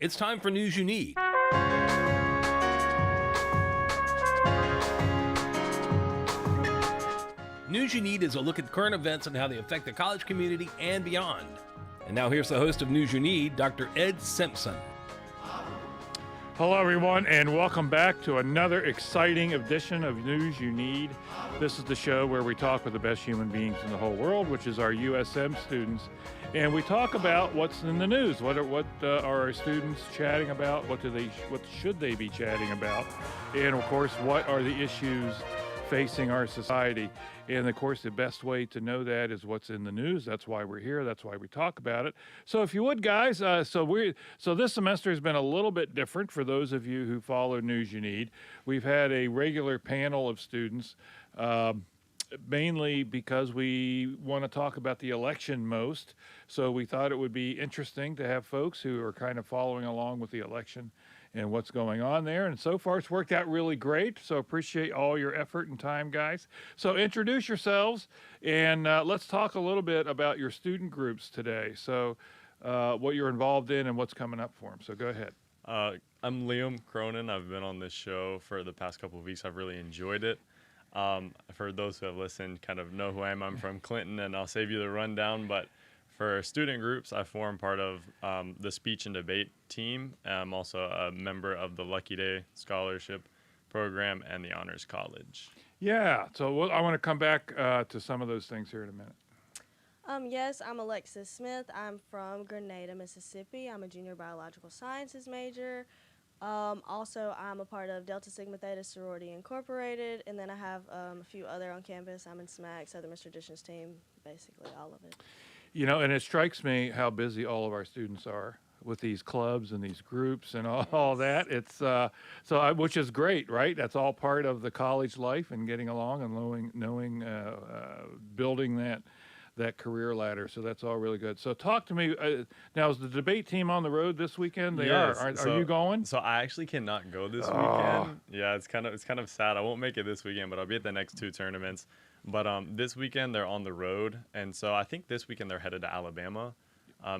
It's time for News You Need. News You Need is a look at current events and how they affect the college community and beyond. And now here's the host of News You Need, Dr. Ed Simpson. Hello, everyone, and welcome back to another exciting edition of News You Need. This is the show where we talk with the best human beings in the whole world, which is our USM students, and we talk about what's in the news. What are our students chatting about? What should they be chatting about? And of course, what are the issues facing our society? And of course, the best way to know that is what's in the news. That's why we're here. That's why we talk about it. So if you would, guys, so this semester has been a little bit different for those of you who follow News You Need. We've had a regular panel of students, mainly because we want to talk about the election most. So we thought it would be interesting to have folks who are kind of following along with the election and what's going on there. And so far, it's worked out really great. So appreciate all your effort and time, guys. So introduce yourselves, and let's talk a little bit about your student groups today. So what you're involved in and what's coming up for them. So go ahead. I'm Liam Cronin. I've been on this show for the past couple of weeks. I've really enjoyed it. For those who have listened, kind of know who I am. I'm from Clinton, and I'll save you the rundown. But for student groups, I form part of the speech and debate team. I'm also a member of the Lucky Day Scholarship Program and the Honors College. Yeah, so I want to come back to some of those things here in a minute. Yes, I'm Alexis Smith. I'm from Grenada, Mississippi. I'm a junior biological sciences major. Also, I'm a part of Delta Sigma Theta Sorority Incorporated, and then I have a few other on campus. I'm in SMAC, Southern Miss Traditions team, basically all of it. You know, and it strikes me how busy all of our students are with these clubs and these groups and all that. It's which is great, right? That's all part of the college life and getting along and knowing building that career ladder. So that's all really good. So talk to me now. Is the debate team on the road this weekend? They Yes. are. Are you going? So I actually cannot go this weekend. Yeah, it's kind of sad. I won't make it this weekend, but I'll be at the next two tournaments. But this weekend they're on the road, and so I think this weekend they're headed to Alabama.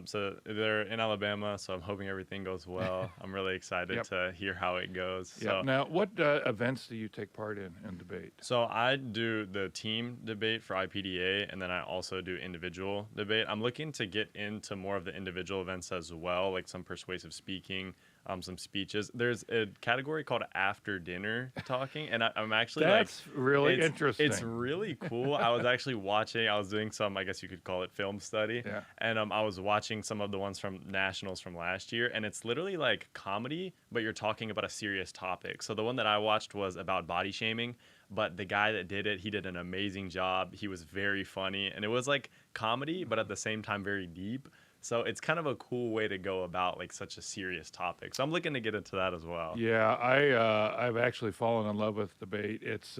So they're in Alabama, so I'm hoping everything goes well. I'm really excited to hear how it goes. So, now, what events do you take part in debate? So I do the team debate for IPDA, and then I also do individual debate. I'm looking to get into more of the individual events as well, like some persuasive speaking, some speeches. There's a category called after dinner talking, and I'm actually That's really interesting. It's really cool. I was doing some, I guess you could call it film study, and I was watching some of the ones from nationals from last year, and it's literally like comedy, but you're talking about a serious topic. So the one that I watched was about body shaming, but the guy that did it, he did an amazing job. He was very funny, and it was like comedy, but at the same time very deep. So it's kind of a cool way to go about like such a serious topic. So I'm looking to get into that as well. Yeah, I've actually fallen in love with debate. It's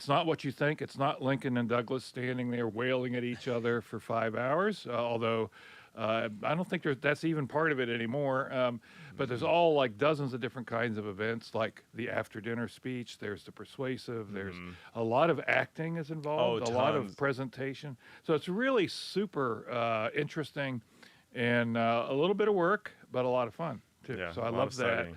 not what you think. It's not Lincoln and Douglas standing there wailing at each other for 5 hours. Although I don't think that's even part of it anymore. But there's all like dozens of different kinds of events, like the after dinner speech. There's the persuasive. There's a lot of acting is involved. A lot of presentation. So it's really super interesting. And a little bit of work, but a lot of fun, too. Yeah, so I love that.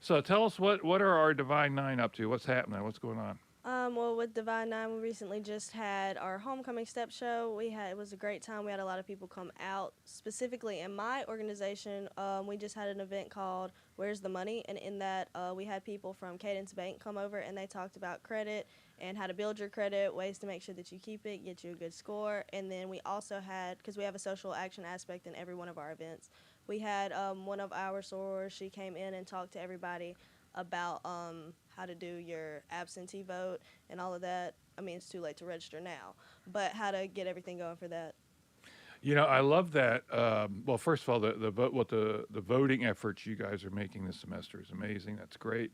So tell us, what are our Divine Nine up to? What's happening? What's going on? Well, with Divine Nine, we recently just had our homecoming step show. It was a great time. We had a lot of people come out. Specifically in my organization, we just had an event called Where's the Money? And in that, we had people from Cadence Bank come over, and they talked about credit and how to build your credit, ways to make sure that you keep it, get you a good score. And then we also had, because we have a social action aspect in every one of our events, we had one of our sorors, she came in and talked to everybody about how to do your absentee vote and all of that. I mean, it's too late to register now, but how to get everything going for that. You know, I love that. Well, first of all, the voting efforts you guys are making this semester is amazing. That's great.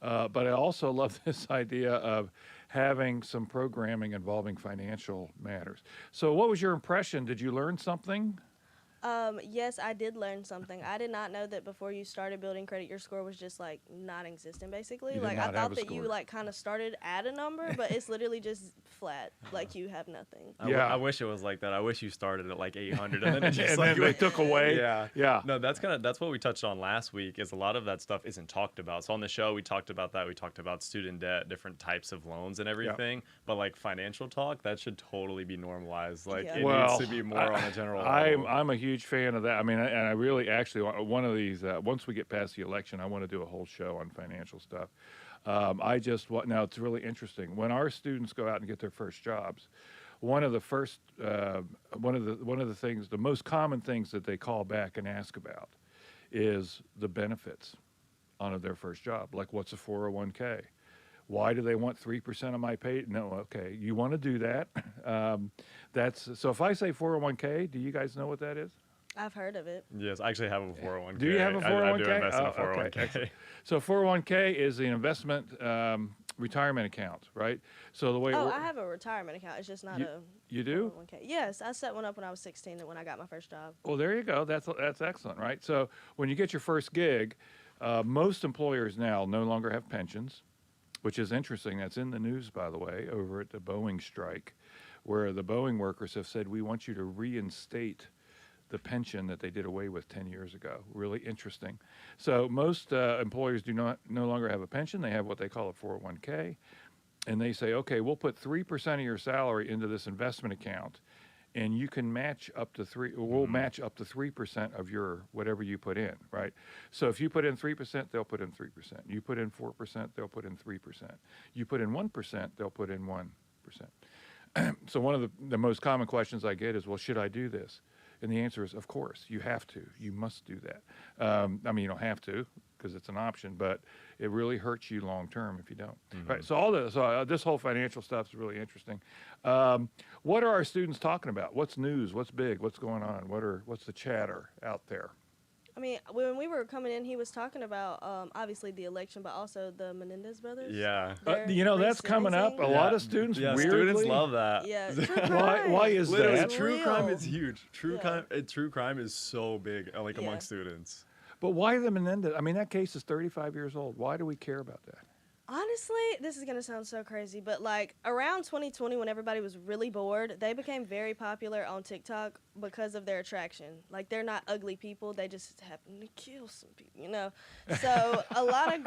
But I also love this idea of having some programming involving financial matters. So what was your impression? Did you learn something? Yes, I did learn something. I did not know that before you started building credit, your score was just like non-existent, basically. You did Like not I have thought a that you score. like kind of started at a number, but it's literally just flat. Like you have nothing. I wish it was like that. I wish you started at like 800 and then it just And like then they took away. Yeah. No, that's what we touched on last week. Is a lot of that stuff isn't talked about. So on the show we talked about that. We talked about student debt, different types of loans and everything. But like financial talk, that should totally be normalized. Like it needs to be more on a general level. I'm a huge fan of that. I mean, and I really actually one of these. Once we get past the election, I want to do a whole show on financial stuff. Now it's really interesting when our students go out and get their first jobs. One of the things, the most common things that they call back and ask about is the benefits on their first job. Like, what's a 401k? Why do they want 3% of my pay? No, okay, you want to do that. So if I say 401k, do you guys know what that is? I've heard of it. Yes, I actually have a 401k. Do you have a 401k? I do invest in a 401k. Okay. So 401k is the investment retirement account, right? So the way I have a retirement account. It's just not You do? 401k. Yes, I set one up when I was 16 and when I got my first job. Well, there you go. That's excellent, right? So when you get your first gig, most employers now no longer have pensions, which is interesting. That's in the news, by the way, over at the Boeing strike, where the Boeing workers have said, we want you to reinstate the pension that they did away with 10 years ago. Really interesting. So most employers no longer have a pension. They have what they call a 401k. And they say, okay, we'll put 3% of your salary into this investment account, and you can match up to we'll match up to 3% of your whatever you put in, right? So if you put in 3%, they'll put in 3%. You put in 4%, they'll put in 3%. You put in 1%, they'll put in 1%. So one of the most common questions I get is, well, should I do this? And the answer is, of course, you have to. You must do that. I mean, you don't have to because it's an option, but it really hurts you long term if you don't. Right. So this whole financial stuff is really interesting. What are our students talking about? What's news? What's big? What's going on? What's the chatter out there? I mean, when we were coming in, he was talking about obviously the election, but also the Menendez brothers. Yeah. That's coming up. A lot of students weirdly. Students love that. Yeah. True crime. Why is Literally, that? true crime is huge. True crime is so big, among students. But why the Menendez? I mean, that case is 35 years old. Why do we care about that? Honestly, this is going to sound so crazy, but like around 2020 when everybody was really bored, they became very popular on TikTok because of their attraction. Like they're not ugly people, they just happen to kill some people, you know. So a lot of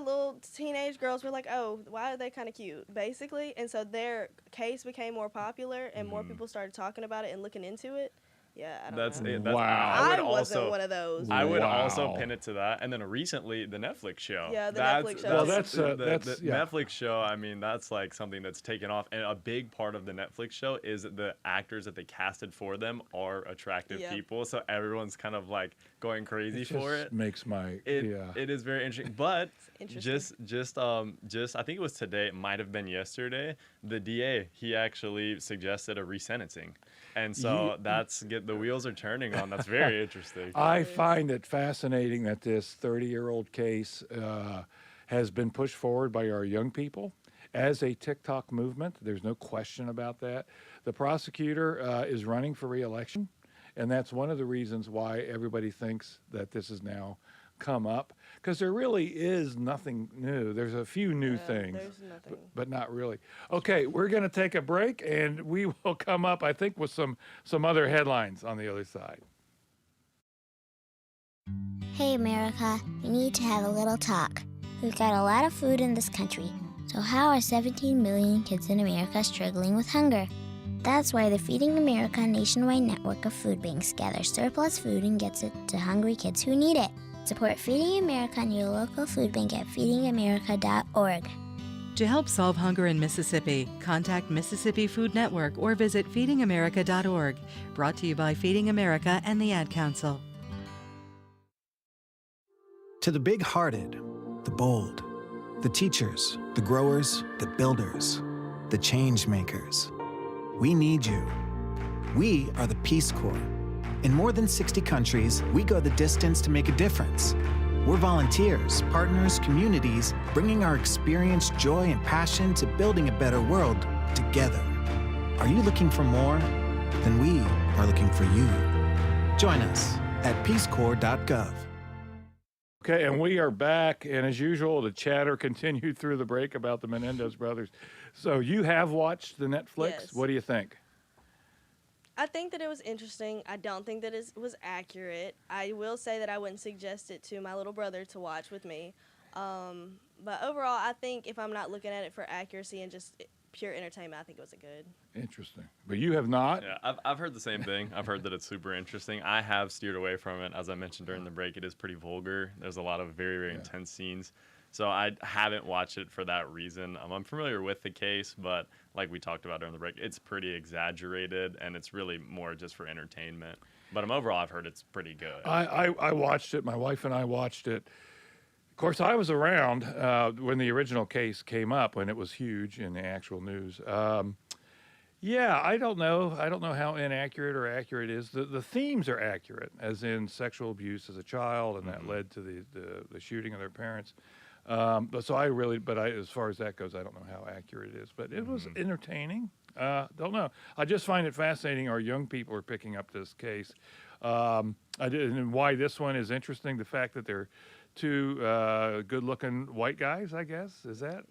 little teenage girls were like, "Oh, why are they kind of cute?" basically. And so their case became more popular and more people started talking about it and looking into it. Yeah, I don't know. Wow. I wasn't one of those. I would also pin it to that. And then recently, the Netflix show. Yeah, the Netflix show. Well, the Netflix show, I mean, that's like something that's taken off. And a big part of the Netflix show is that the actors that they casted for them are attractive people. So everyone's kind of like going crazy for it. Makes my, It is very interesting. But just I think it was today, it might have been yesterday, the DA, he actually suggested a resentencing. And so the wheels are turning on. That's very interesting. I find it fascinating that this 30-year-old case has been pushed forward by our young people as a TikTok movement. There's no question about that. The prosecutor is running for re-election, and that's one of the reasons why everybody thinks that this has now come up, because there really is nothing new. There's a few new things, but not really. Okay, we're going to take a break, and we will come up, I think, with some other headlines on the other side. Hey, America, we need to have a little talk. We've got a lot of food in this country, so how are 17 million kids in America struggling with hunger? That's why the Feeding America nationwide network of food banks gathers surplus food and gets it to hungry kids who need it. Support Feeding America and your local food bank at feedingamerica.org. To help solve hunger in Mississippi, contact Mississippi Food Network or visit feedingamerica.org. Brought to you by Feeding America and the Ad Council. To the big-hearted, the bold, the teachers, the growers, the builders, the change makers, we need you. We are the Peace Corps. In more than 60 countries, we go the distance to make a difference. We're volunteers, partners, communities, bringing our experience, joy, and passion to building a better world together. Are you looking for more? Then we are looking for you. Join us at peacecorps.gov. Okay, and we are back, and as usual, the chatter continued through the break about the Menendez brothers. So you have watched the Netflix. Yes. What do you think? I think that it was interesting. I don't think that it was accurate. I will say that I wouldn't suggest it to my little brother to watch with me. But overall, I think if I'm not looking at it for accuracy and just pure entertainment, I think it was a good. Interesting. But you have not? Yeah, I've heard the same thing. I've heard that it's super interesting. I have steered away from it. As I mentioned during the break, it is pretty vulgar. There's a lot of very, very intense scenes. So I haven't watched it for that reason. I'm familiar with the case, but like we talked about during the break, it's pretty exaggerated, and it's really more just for entertainment. But overall, I've heard it's pretty good. I watched it. My wife and I watched it. Of course, I was around when the original case came up, when it was huge in the actual news. Yeah, I don't know. I don't know how inaccurate or accurate it is. The themes are accurate, as in sexual abuse as a child, and that led to the shooting of their parents. As far as that goes, I don't know how accurate it is. But it was entertaining. Don't know. I just find it fascinating our young people are picking up this case. And why this one is interesting, the fact that they're two good-looking white guys, I guess. Is that?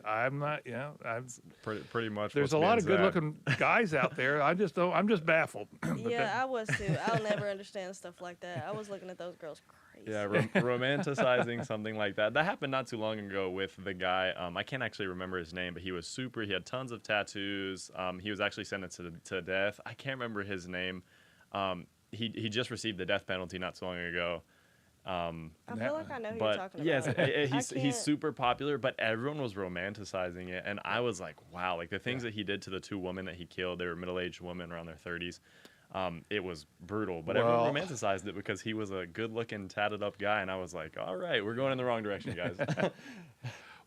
I'm not, I'm pretty much. There's a lot of good-looking guys out there. I'm just baffled. I was too. I'll never understand stuff like that. I was looking at those girls crazy. Yeah, romanticizing something like that. That happened not too long ago with the guy. I can't actually remember his name, but he was super. He had tons of tattoos. He was actually sentenced to death. I can't remember his name. He just received the death penalty not so long ago. I feel like I know who you're talking about. Yes, he's super popular, but everyone was romanticizing it, and I was like, wow, like the things that he did to the two women that he killed, they were middle-aged women around their 30s. It was brutal, but everyone romanticized it because he was a good-looking, tatted-up guy, and I was like, all right, we're going in the wrong direction, guys.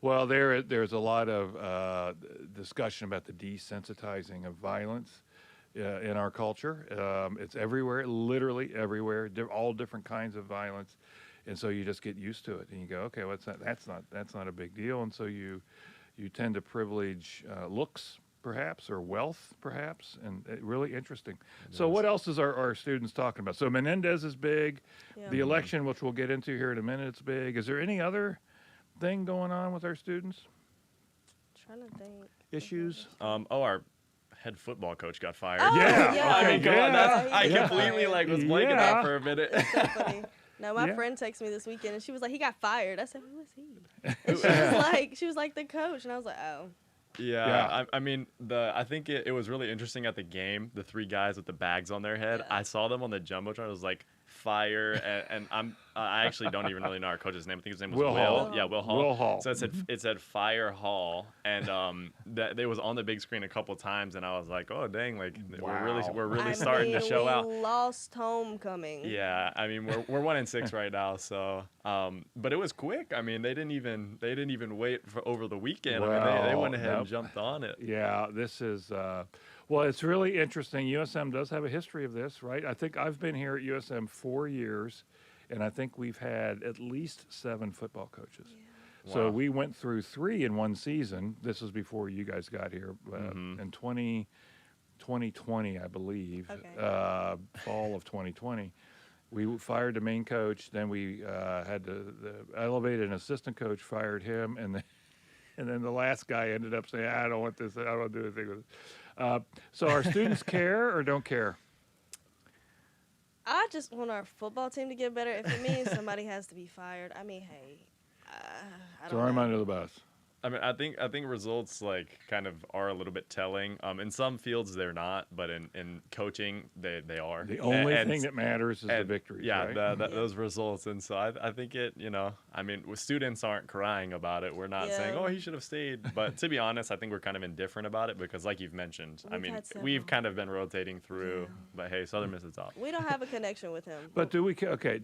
Well, there's a lot of discussion about the desensitizing of violence in our culture. It's everywhere, literally everywhere, all different kinds of violence. And so you just get used to it, and you go, okay, what's that? That's not a big deal. And so you tend to privilege looks, perhaps, or wealth, perhaps, and really interesting. So what else is our students talking about? So Menendez is big. Yeah. The election, which we'll get into here in a minute, it's big. Is there any other thing going on with our students? I'm trying to think. Issues? Our head football coach got fired. Oh, yeah. I mean, come on, I completely was blanking out for a minute. It's so funny. No, my friend texted me this weekend, and she was like, he got fired. I said, who is he? And she was like the coach, and I was like, oh. Yeah. I mean, I think it was really interesting at the game, the three guys with the bags on their head. Yeah. I saw them on the Jumbotron. It was like, fire, and I actually don't even really know our coach's name. I think his name was Will Hall. Yeah, Will Hall. Will Hall. So it said Fire Hall, and that it was on the big screen a couple times, and I was like, oh dang, like we're really starting to show out. We lost homecoming. Yeah, I mean we're 1-6 right now, so but it was quick. I mean they didn't even wait for over the weekend. Well, I mean they went ahead and jumped on it. Yeah, this is. Well, it's really interesting. USM does have a history of this, right? I think I've been here at USM 4 years, and I think we've had at least 7 football coaches. Yeah. So we went through 3 in one season. This was before you guys got here in 2020, I believe, fall of 2020. We fired the main coach. Then we had the elevated an assistant coach, fired him, and then the last guy ended up saying, I don't want this. I don't want to do anything with it. So our students care or don't care? I just want our football team to get better. If it means somebody has to be fired, I mean, hey, I don't know. Throw him under the bus. I mean, I think results kind of are a little bit telling. In some fields they're not, but in coaching they are. The only thing that matters is the victories. Yeah, right? Those results. And so I think it. I mean, students aren't crying about it. We're not saying, oh, he should have stayed. But to be honest, I think we're kind of indifferent about it because, like you've mentioned, we've kind of been rotating through. Yeah. But hey, Southern Miss is top. We don't have a connection with him. But do we? Okay.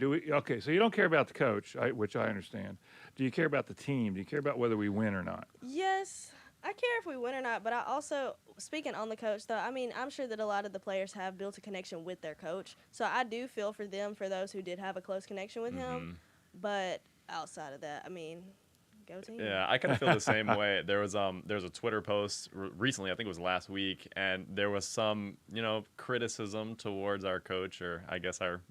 So you don't care about the coach, which I understand. Do you care about the team? Do you care about whether we win or not? Yes, I care if we win or not, but I also, speaking on the coach, though, I mean, I'm sure that a lot of the players have built a connection with their coach, so I do feel for them, for those who did have a close connection with him, but outside of that, I mean, Go team. Yeah, I kind of feel the same way. There was a Twitter post recently, I think it was last week, and there was some criticism towards our coach, or I guess our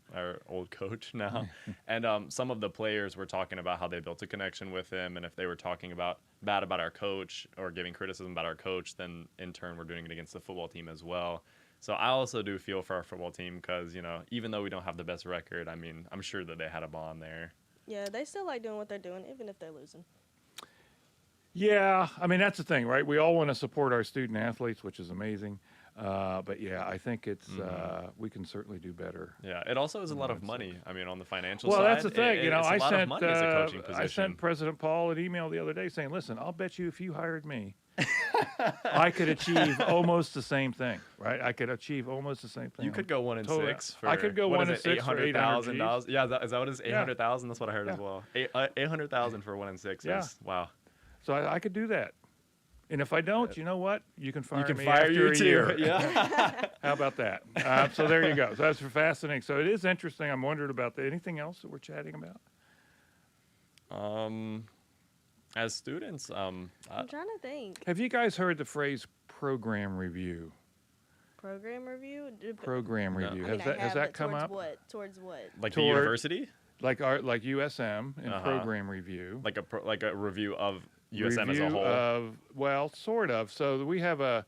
old coach now, and some of the players were talking about how they built a connection with him, and if they were talking bad about our coach or giving criticism about our coach, then in turn we're doing it against the football team as well. So I also do feel for our football team because even though we don't have the best record, I mean I'm sure that they had a bond there. Yeah, they still like doing what they're doing, even if they're losing. Yeah, I mean, that's the thing, right? We all want to support our student athletes, which is amazing. But yeah, I think it's we can certainly do better. Yeah, it also is a lot of money. I mean, on the financial well, side. Well, that's the thing. It's a lot of money as a coaching position. I sent President Paul an email the other day saying, listen, I'll bet you if you hired me, I could achieve almost the same thing, right? I could achieve almost the same thing. You could go 1-6. I could go 1-6 for $800,000. Yeah, is that what it is? 800,000. That's what I heard as well. 800,000 for 1-6. Yeah. Wow. So I could do that. And if I don't, you know what? You can fire me. You can fire you too. Year. Yeah. How about that? So there you go. So that's fascinating. So it is interesting. I'm wondering about that. Anything else that we're chatting about? As students, I'm trying to think. Have you guys heard the phrase program review? Program review? Program review. I mean, Has that come up? Towards what? Like the university? Like USM and program review. Like a review of USM as a whole? Well, sort of. So we have a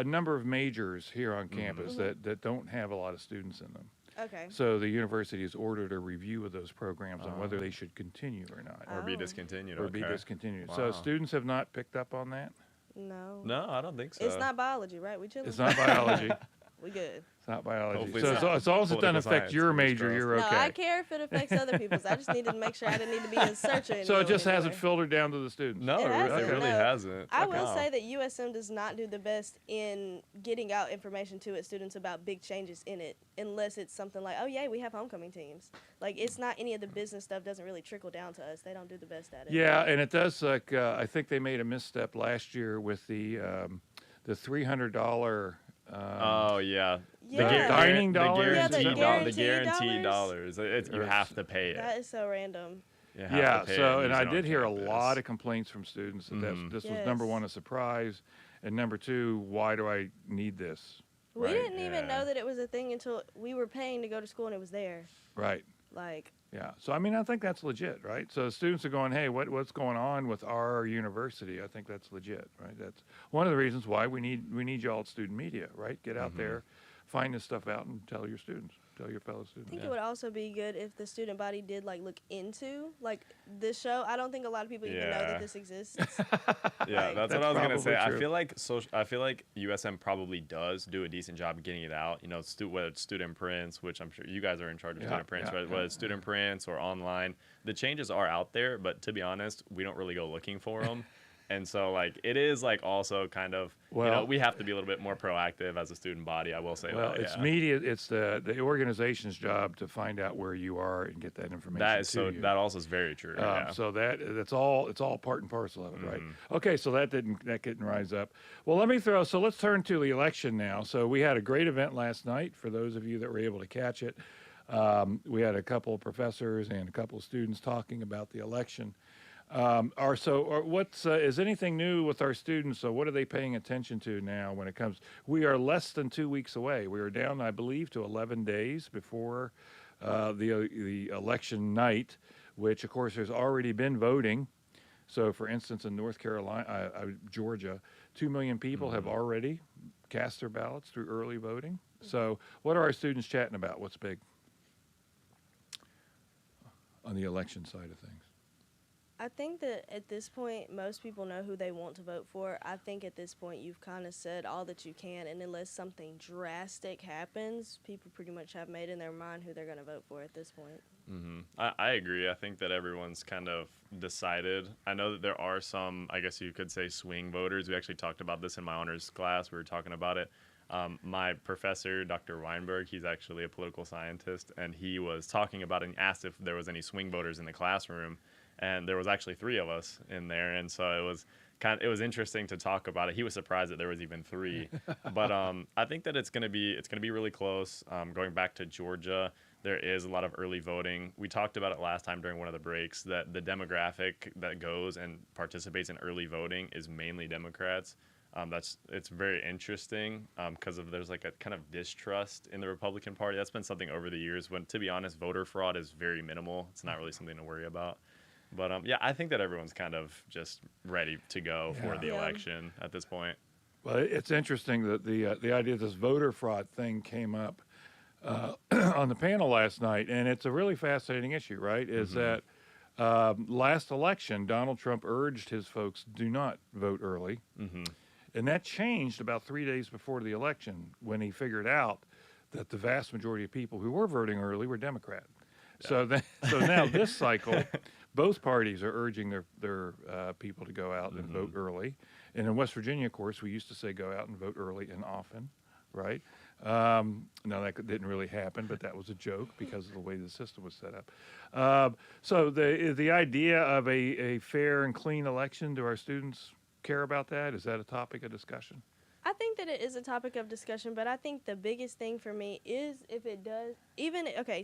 number of majors here on campus that don't have a lot of students in them. Okay. So the university has ordered a review of those programs on whether they should continue or not. Or be discontinued. Or be discontinued. Wow. So students have not picked up on that? No. No, I don't think so. It's not biology, right? We chilling? It's not biology. We good. It's not biology. Hopefully So it's as long as it doesn't affect science, your major, you're okay. No, I care if it affects other people's. I just needed to make sure I didn't need to be in search of it. So it just hasn't filtered down to the students? No, it really hasn't. I will say that USM does not do the best in getting out information to its students about big changes in it, unless it's something like, oh, yeah, we have homecoming teams. Like, it's not any of the business stuff doesn't really trickle down to us. They don't do the best at it. Yeah, and it does, like, I think they made a misstep last year with the $300 oh yeah, the dining dollars, the guaranteed dollars. You have to pay it. That is so random. Yeah. So, and I did hear a lot of complaints from students that this was number one, a surprise, and number two, why do I need this? We didn't even know that it was a thing until we were paying to go to school and it was there. Right. Like. Yeah. So I mean, I think that's legit, right? So students are going, hey, what's going on with our university? I think that's legit, right? That's one of the reasons why we need y'all at student media, right? Get out there, find this stuff out, and tell your students, tell your fellow students. I think it would also be good if the student body did look into this show. I don't think a lot of people even know that this exists. Yeah, that's what I was gonna say. True. I feel like USM probably does do a decent job of getting it out. You know, whether it's student prints, which I'm sure you guys are in charge of student prints, right? Whether it's student prints or online, the changes are out there. But to be honest, we don't really go looking for them. And so, it is, also kind of, we have to be a little bit more proactive as a student body, I will say that. Well, it's media, it's the organization's job to find out where you are and get that information That also is very true, So it's all part and parcel of it, right? Okay, so that didn't rise up. Well, let's turn to the election now. So we had a great event last night, for those of you that were able to catch it. We had a couple of professors and a couple of students talking about the election. Is anything new with our students? So what are they paying attention to now when it comes? We are less than 2 weeks away. We are down, I believe, to 11 days before the election night, which of course has already been voting. So for instance, in North Carolina, Georgia, 2 million people have already cast their ballots through early voting. So what are our students chatting about? What's big on the election side of things? I think that at this point, most people know who they want to vote for. I think at this point, you've kind of said all that you can, and unless something drastic happens, people pretty much have made in their mind who they're going to vote for at this point. I agree. I think that everyone's kind of decided. I know that there are some, I guess you could say, swing voters. We actually talked about this in my honors class. We were talking about it. My professor, Dr. Weinberg, he's actually a political scientist, and he was talking about and asked if there was any swing voters in the classroom. And there was actually 3 of us in there, and so it was interesting to talk about it. He was surprised that there was even 3, but I think that it's gonna be really close. Going back to Georgia, there is a lot of early voting. We talked about it last time during one of the breaks that the demographic that goes and participates in early voting is mainly Democrats. It's very interesting because there's like a kind of distrust in the Republican Party. That's been something over the years when, to be honest, voter fraud is very minimal. It's not really something to worry about. But yeah, I think that everyone's kind of just ready to go for the election at this point. Well, it's interesting that the idea of this voter fraud thing came up on the panel last night, and it's a really fascinating issue, right? Is that last election, Donald Trump urged his folks do not vote early. And that changed about 3 days before the election when he figured out that the vast majority of people who were voting early were Democrat. Yeah. So now this cycle, both parties are urging their people to go out and vote early. And in West Virginia, of course, we used to say go out and vote early and often, right? No, that didn't really happen, but that was a joke because of the way the system was set up. So the idea of a fair and clean election, do our students care about that? Is that a topic of discussion? I think that it is a topic of discussion, but I think the biggest thing for me is if it does,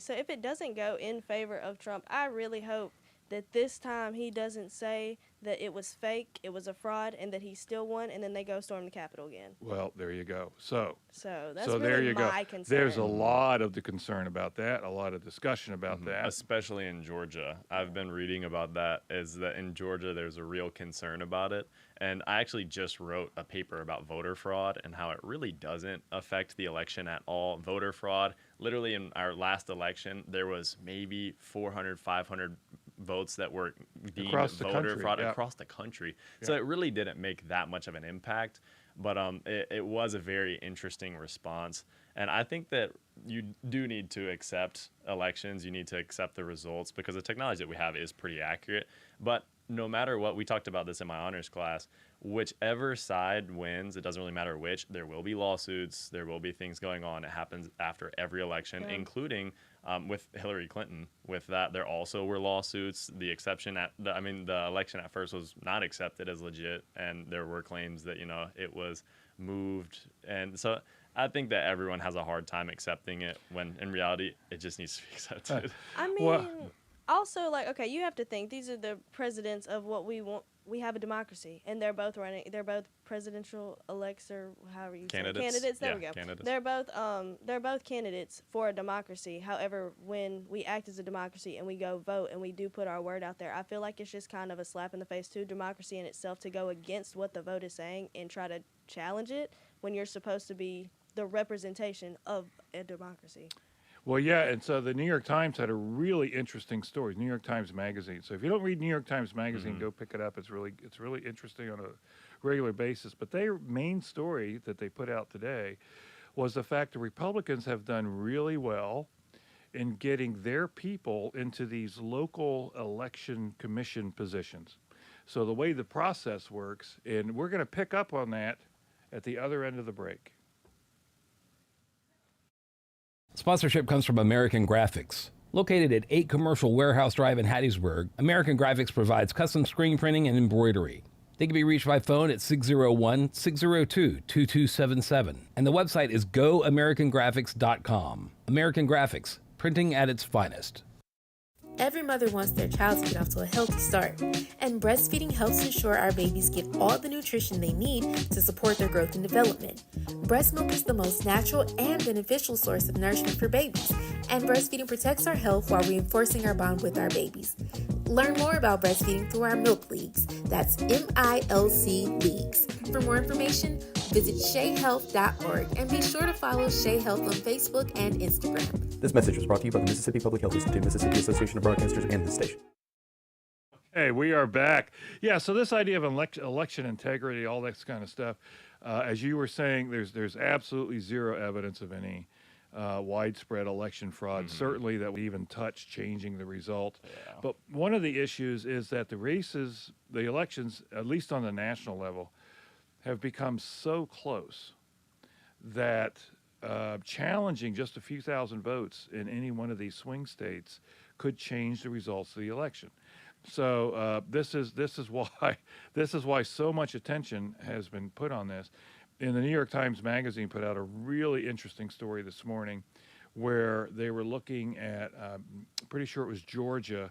so if it doesn't go in favor of Trump, I really hope that this time he doesn't say that it was fake, it was a fraud, and that he still won, and then they go storm the Capitol again. Well, there you go. So that's there really you my go. concern. There's a lot of the concern about that, a lot of discussion about that. Especially in Georgia. I've been reading about that, is that in Georgia there's a real concern about it. And I actually just wrote a paper about voter fraud and how it really doesn't affect the election at all. Voter fraud, literally in our last election, there was maybe 400, 500 votes that were deemed voter fraud across the country. Yeah. So it really didn't make that much of an impact. But it was a very interesting response. And I think that you do need to accept elections. You need to accept the results because the technology that we have is pretty accurate. But no matter what, we talked about this in my honors class, whichever side wins, it doesn't really matter which, there will be lawsuits, there will be things going on. It happens after every election, including with Hillary Clinton. With that, there also were lawsuits. The election at first was not accepted as legit, and there were claims that, it was moved. And so I think that everyone has a hard time accepting it when in reality, it just needs to be accepted. Also, you have to think these are the presidents of what we want. We have a democracy, and they're both presidential elects, or however you candidates. Say candidates. There we go. Candidates. They're both candidates for a democracy. However, when we act as a democracy and we go vote and we do put our word out there, I feel like it's just kind of a slap in the face to democracy in itself to go against what the vote is saying and try to challenge it when you're supposed to be the representation of a democracy. Well, yeah, and so the New York Times had a really interesting story, New York Times Magazine. So if you don't read New York Times Magazine, go pick it up. It's really interesting on a regular basis. But their main story that they put out today was the fact that Republicans have done really well in getting their people into these local election commission positions. So the way the process works, and we're going to pick up on that at the other end of the break. Sponsorship comes from American Graphics. Located at 8 Commercial Warehouse Drive in Hattiesburg, American Graphics provides custom screen printing and embroidery. They can be reached by phone at 601-602-2277. And the website is goamericangraphics.com. American Graphics, printing at its finest. Every mother wants their child to get off to a healthy start, and breastfeeding helps ensure our babies get all the nutrition they need to support their growth and development. Breast milk is the most natural and beneficial source of nourishment for babies, and breastfeeding protects our health while reinforcing our bond with our babies. Learn more about breastfeeding through our Milk Leagues. That's MILC Leagues. For more information, visit SheaHealth.org and be sure to follow Shea Health on Facebook and Instagram. This message was brought to you by the Mississippi Public Health Institute, Mississippi Association of Broadcasters, and this station. Hey, we are back. Yeah, so this idea of election integrity, all that kind of stuff, as you were saying, there's absolutely zero evidence of any widespread election fraud, certainly that would even touch changing the result. Yeah. But one of the issues is that the elections, at least on the national level, have become so close that challenging just a few thousand votes in any one of these swing states could change the results of the election. So this is why so much attention has been put on this. And the New York Times Magazine put out a really interesting story this morning where they were looking at, pretty sure it was Georgia,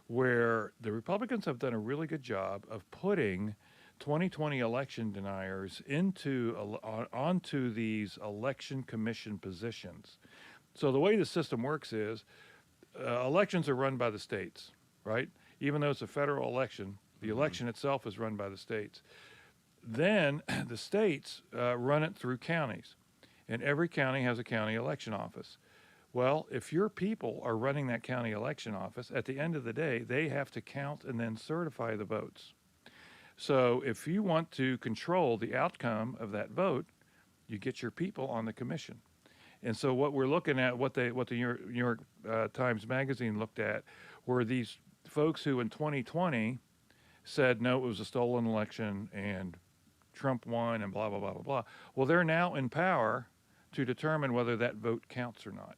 where the Republicans have done a really good job of putting 2020 election deniers onto these election commission positions. So the way the system works is elections are run by the states, right? Even though it's a federal election, the election itself is run by the states. Then the states run it through counties, and every county has a county election office. Well, if your people are running that county election office, at the end of the day, they have to count and then certify the votes. So if you want to control the outcome of that vote, you get your people on the commission. And so what we're looking at, what the New York Times Magazine looked at, were these folks who in 2020 said, no, it was a stolen election and Trump won and blah, blah, blah, blah, blah. Well, they're now in power to determine whether that vote counts or not.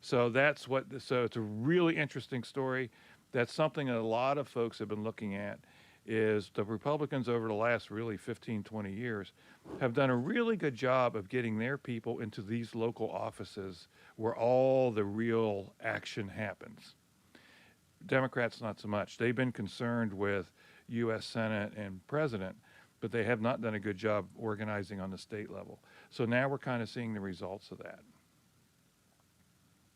So so it's a really interesting story. That's something that a lot of folks have been looking at, is the Republicans over the last really 15, 20 years have done a really good job of getting their people into these local offices where all the real action happens. Democrats, not so much. They've been concerned with U.S. Senate and President, but they have not done a good job organizing on the state level. So now we're kind of seeing the results of that.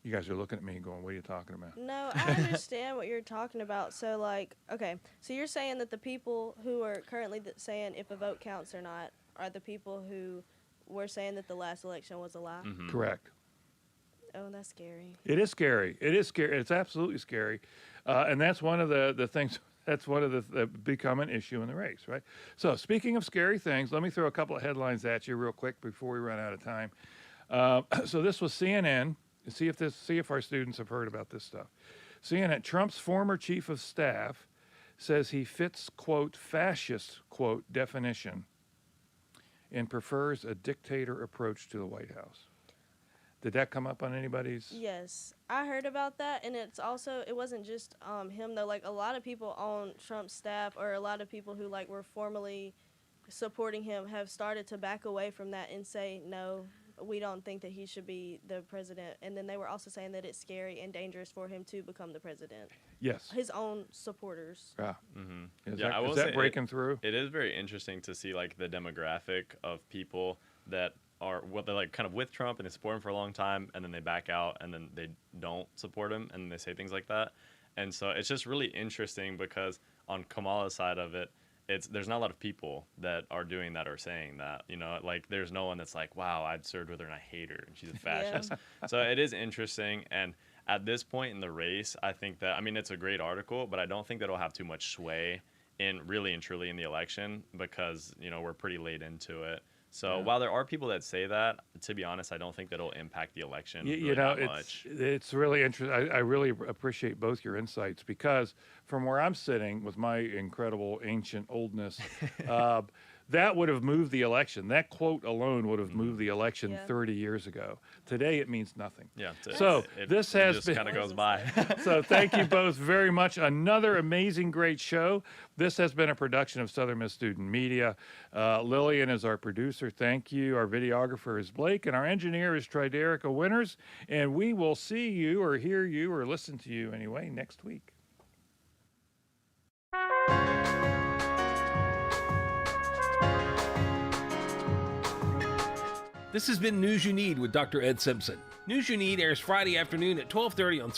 You guys are looking at me and going, what are you talking about? No, I understand what you're talking about. So, like, okay, so you're saying that the people who are currently saying if a vote counts or not are the people who were saying that the last election was a lie? Mm-hmm. Correct. Oh, that's scary. It is scary. It is scary. It's absolutely scary. And that's one of the things, that's one of the become an issue in the race, right? So speaking of scary things, let me throw a couple of headlines at you real quick before we run out of time. So this was CNN. See if our students have heard about this stuff. CNN, Trump's former chief of staff says he fits, quote, fascist, quote, definition and prefers a dictator approach to the White House. Did that come up on anybody's? Yes, I heard about that, and it wasn't just him though. Like a lot of people on Trump's staff, or a lot of people who like were formerly supporting him, have started to back away from that and say no. We don't think that he should be the president. And then they were also saying that it's scary and dangerous for him to become the president. Yes. His own supporters. Yeah. Mm-hmm. Is that breaking through? It is very interesting to see like the demographic of people that are they're like kind of with Trump and they support him for a long time, and then they back out and then they don't support him and they say things like that. And so it's just really interesting because on Kamala's side of it, there's not a lot of people that are doing that or saying that, you know, like there's no one that's like, wow, I'd served with her and I hate her and she's a fascist. Yeah. So it is interesting. And at this point in the race, I think that, I mean, it's a great article, but I don't think that it'll have too much sway in really and truly in the election because, you know, we're pretty late into it. So while there are people that say that, to be honest, I don't think that it'll impact the election really that much. It's really interesting. I really appreciate both your insights because from where I'm sitting with my incredible ancient oldness, that would have moved the election. That quote alone would have moved the election 30 years ago. Today, it means nothing. Yeah. So this has just kind of goes by. So thank you both very much. Another amazing, great show. This has been a production of Southern Miss Student Media. Lillian is our producer. Thank you. Our videographer is Blake, and our engineer is Triderica Winters. And we will see you or hear you or listen to you anyway next week. This has been News You Need with Dr. Ed Simpson. News You Need airs Friday afternoon at 12:30 on